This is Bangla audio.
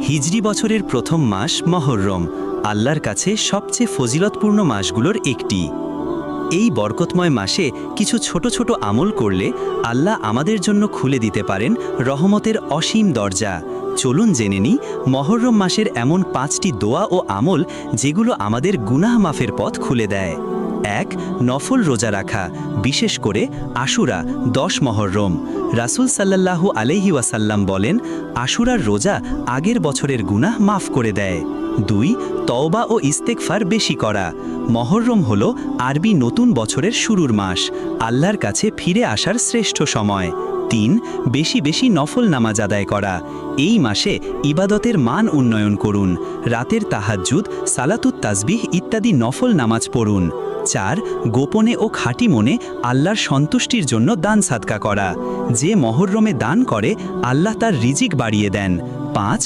হিজরি বছরের প্রথম মাস মহররম আল্লাহর কাছে সবচেয়ে ফজিলতপূর্ণ মাসগুলোর একটি। এই বরকতময় মাসে কিছু ছোট ছোট আমল করলে আল্লাহ আমাদের জন্য খুলে দিতে পারেন রহমতের অসীম দরজা। চলুন জেনে নিই মহররম মাসের এমন 5টি দোয়া ও আমল যেগুলো আমাদের গুনাহ মাফের পথ খুলে দেয়। 1. নফল রোজা রাখা, বিশেষ করে আশুরা 10 মহররম। রাসূল সাল্লাল্লাহু আলাইহি ওয়াসাল্লাম বলেন, আশুরার রোজা আগের বছরের গুনাহ মাফ করে দেয়। 2. তওবা ও ইস্তেগফার বেশি করা। মহররম হল আরবি নতুন বছরের শুরুর মাস, আল্লাহর কাছে ফিরে আসার শ্রেষ্ঠ সময়। 3. বেশি বেশি নফল নামাজ আদায় করা। এই মাসে ইবাদতের মান উন্নয়ন করুন, রাতের তাহাজ্জুদ, সালাতুত তাসবিহ ইত্যাদি নফল নামাজ পড়ুন। 4. গোপনে ও খাঁটি মনে আল্লাহর সন্তুষ্টির জন্য দান সাদকা করা। যে মহররমে দান করে আল্লাহ তার রিজিক বাড়িয়ে দেন। 5.